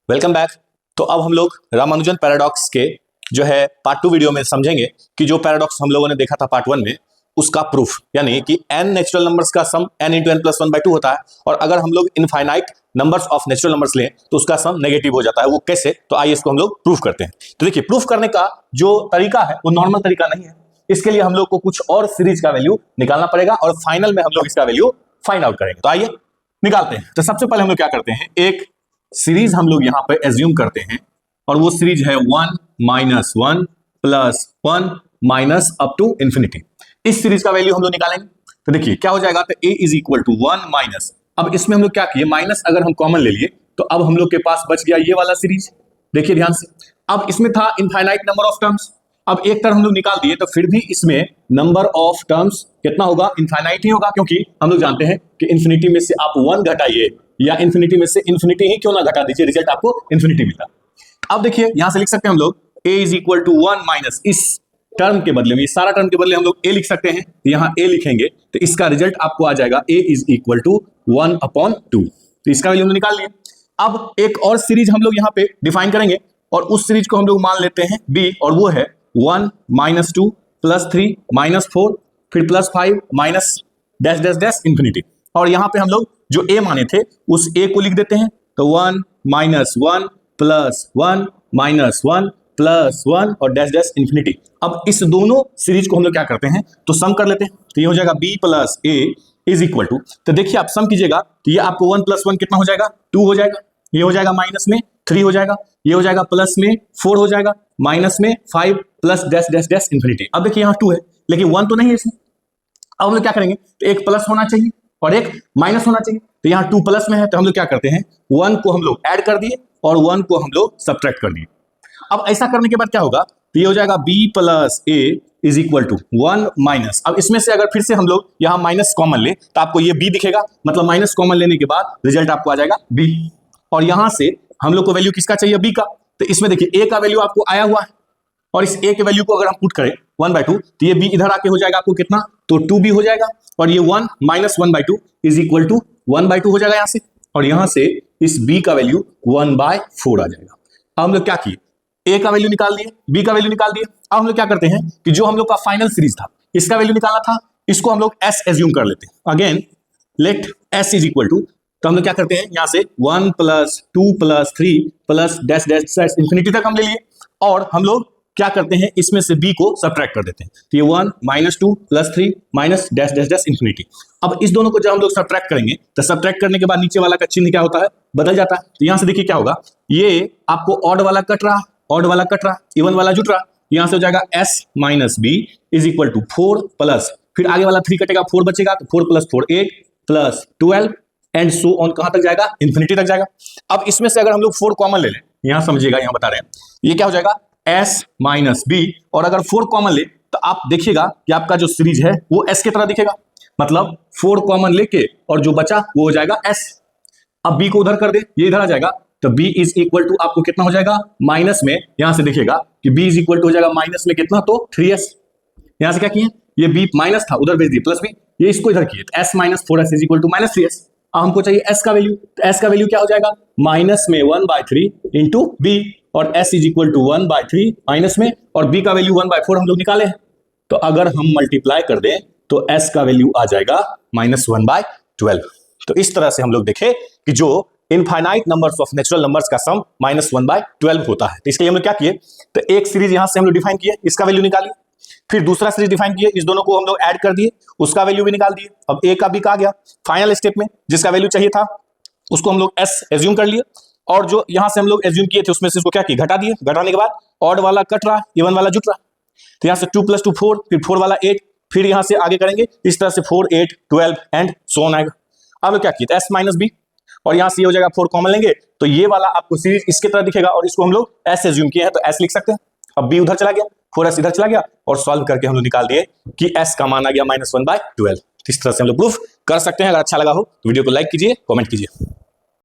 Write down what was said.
Welcome back. तो अब हम लोग रामानुजन पैराडॉक्स के जो है पार्ट 2 वीडियो में समझेंगे कि जो पैराडॉक्स हम लोगों ने देखा था पार्ट 1 में उसका प्रूफ, यानी कि n नेचुरल नंबर्स का सम n इंटू एन प्लस 1/2 होता है और अगर हम लोग infinite numbers of natural numbers लें तो उसका सम नेगेटिव हो जाता है। वो कैसे? तो आइए इसको हम लोग प्रूफ करते हैं। तो देखिए, प्रूफ करने का जो तरीका है वो नॉर्मल तरीका नहीं है। इसके लिए हम लोग को कुछ और सीरीज का वैल्यू निकालना पड़ेगा और फाइनल में हम लोग इसका वैल्यू फाइंड आउट करेंगे। तो आइए निकालते हैं। तो सबसे पहले हम लोग क्या करते हैं, एक सीरीज हम लोग यहां पे एज्यूम करते हैं और वो सीरीज है 1 minus 1 plus 1 minus up to infinity. इस सीरीज का वैल्यू हम लोग निकालेंगे। तो देखिए क्या हो जाएगा, तो a is equal to 1 minus, अब इसमें हम लोग क्या किए, माइनस अगर हम कॉमन ले लिए तो अब हम लोग के पास बच गया ये वाला सीरीज। देखिए ध्यान से, अब इसमें था इनफाइनाइट नंबर ऑफ टर्म्स, अब एक टर्म हम लोग निकाल दिए तो फिर भी इसमें नंबर ऑफ टर्म्स कितना होगा, इनफाइनाइट ही होगा, क्योंकि हम लोग जानते हैं कि इन्फिनिटी में से आप 1 घटाइए या इन्फिनिटी में से इन्फिनिटी ही क्यों ना घटा दीजिए, रिजल्ट आपको इन्फिनिटी मिलता। अब देखिए यहां से लिख सकते हैं हम लोग a is equal to 1 minus, इस टर्म के बदले में, ये सारा टर्म के बदले हम लोग a लिख सकते हैं, तो यहां a लिखेंगे तो इसका रिजल्ट आपको आ जाएगा a इज इक्वल टू 1/2। तो इसका वैल्यू हमने निकाल लिया। अब एक और सीरीज हम लोग यहां पे डिफाइन करेंगे और उस सीरीज को हम लोग मान लेते हैं b, और वो है 1 माइनस 2 प्लस 3 माइनस 4 फिर plus 5 minus dash dash dash infinity. और यहां पे हम लोग जो a माने थे उस a को लिख देते हैं, तो 1 माइनस 1 प्लस 1 माइनस 1 प्लस 1 और डैश डैश इंफिनिटी। अब इस दोनों सीरीज को हम लोग क्या करते हैं, तो सम कर लेते हैं। तो ये हो जाएगा b plus a is equal to, तो देखिए आप सम कीजिएगा तो ये आपको 1 प्लस 1 कितना हो जाएगा, 2 हो जाएगा, ये हो जाएगा माइनस में 3 हो जाएगा, ये हो जाएगा प्लस में 4 हो जाएगा, माइनस में 5 plus dash dash dash infinity. अब देखिए यहाँ 2 है लेकिन 1 तो नहीं है इसमें। अब हम लोग क्या करेंगे, तो एक प्लस होना चाहिए और एक माइनस होना चाहिए, तो यहाँ 2 प्लस में है तो हम लोग क्या करते हैं, 1 को हम लोग ऐड कर दिए और 1 को हम लोग सब्ट्रैक्ट कर दिए। अब ऐसा करने के बाद क्या होगा, तो ये हो जाएगा b plus a is equal to 1 minus, अब इसमें से अगर फिर से हम लोग यहाँ माइनस कॉमन ले तो आपको ये b दिखेगा, मतलब माइनस कॉमन लेने के बाद रिजल्ट आपको आ जाएगा b। और यहां से हम लोग को वैल्यू किसका चाहिए, b का, तो इसमें देखिए a का वैल्यू आपको आया हुआ है और इस a के वैल्यू को अगर हम पुट करें 1/2 तो ये b इधर आके हो जाएगा आपको कितना, तो 2b हो जाएगा, और ये 1 माइनस 1/2 इज इक्वल टू 1/2 हो जाएगा यहाँ से, और यहाँ से इस b का वैल्यू 1/4 आ जाएगा। अब हम लोग क्या किए, a का वैल्यू निकाल दिए, b का वैल्यू निकाल दिए। अब हम लोग क्या करते हैं कि जो हम लोग का फाइनल सीरीज था इसका वैल्यू निकालना था, इसको हम लोग s एज्यूम कर लेते हैं। Again let s is equal to, तो हम लोग क्या करते हैं यहाँ से 1 plus 2 plus 3 plus dash dash dash infinity तक हम ले लिए, और हम लोग क्या करते हैं इसमें से b को सब्ट्रैक्ट कर देते हैं, तो ये 1 minus 2 plus 3 minus dash dash dash infinity. अब इस दोनों को जब हम लोग सब्ट्रैक्ट करेंगे तो सब्ट्रैक्ट करने के बाद नीचे वाला का चिन्ह क्या होता है, बदल जाता है। तो यहाँ से देखिए क्या होगा, ये आपको ऑड वाला कट रहा, ऑड वाला कट रहा, इवन वाला जुट रहा, यहाँ से हो जाएगा s minus b is equal to 4 plus, फिर आगे वाला 3 कटेगा, 4 बचेगा, तो 4 plus 4 8 plus 12 and so on, कहां तक जाएगा, इंफिनिटी तक जाएगा। अब इसमें से अगर हम लोग 4 कॉमन ले लें, यहां समझिएगा, यहां बता रहे हैं, ये क्या हो जाएगा s माइनस b, और अगर 4 कॉमन ले तो आप देखिएगा कि आपका जो सीरीज है वो s की तरह दिखेगा, मतलब 4 कॉमन लेके और जो बचा वो हो जाएगा s। अब b को उधर कर दे, ये इधर आ जाएगा, तो b इज इक्वल टू आपको कितना हो जाएगा, माइनस में, यहां से देखिएगा कि b इज इक्वल टू हो जाएगा माइनस में कितना, तो 3s। यहां से क्या किए, ये b माइनस था उधर भेज दिए प्लस b, ये इसको इधर किए, तो s minus 4s is equal to minus 3s। अब हमको चाहिए s का वैल्यू, तो s का वैल्यू क्या हो जाएगा, माइनस में 1/3 इंटू b, और s is equal to 1/3 minus में, और b का वैल्यू 1/4 हम लोग निकाले हैं, तो अगर हम मल्टीप्लाई कर दें तो s का वैल्यू आ जाएगा माइनस 1/12। तो इस तरह से हम लोग देखें कि जो infinite numbers of natural numbers का सम माइनस 1/12 होता है। तो इसके लिए हम लोग क्या किए, तो एक सीरीज यहां से हम लोग डिफाइन किए, इसका वैल्यू निकालिए, फिर दूसरा सीरीज डिफाइन किए, इस दोनों को हम लोग ऐड कर दिए, उसका वैल्यू भी निकाल दिए। अब a का b का आ गया, फाइनल स्टेप में जिसका वैल्यू चाहिए था उसको हम लोग s एज्यूम कर लिए, और जो यहां से हम लोग एज्यूम किए थे उसमें से इसको क्या किया, घटा दिए, घटाने के बाद ऑड वाला कट रहा, इवन वाला जुट रहा, तो यहां से 2 प्लस 2 4, फिर 4 वाला 8, फिर यहां से आगे करेंगे इस तरह से 4 8 12 एंड सो ऑन आएगा। अब लोग क्या किए, s माइनस b, और यहां से ये हो जाएगा 4 कॉमन लेंगे तो ये वाला आपको सीरीज इसके तरह दिखेगा, और इसको हम लोग s एज्यूम किए हैं तो s लिख सकते हैं। अब b उधर चला गया, 4s इधर चला गया, और सॉल्व करके हम लोग निकाल दिए कि s का मान आ गया माइनस 1/12। इस तरह से हम लोग प्रूफ कर सकते हैं। अगर अच्छा लगा हो तो वीडियो को लाइक कीजिए, कमेंट कीजिए।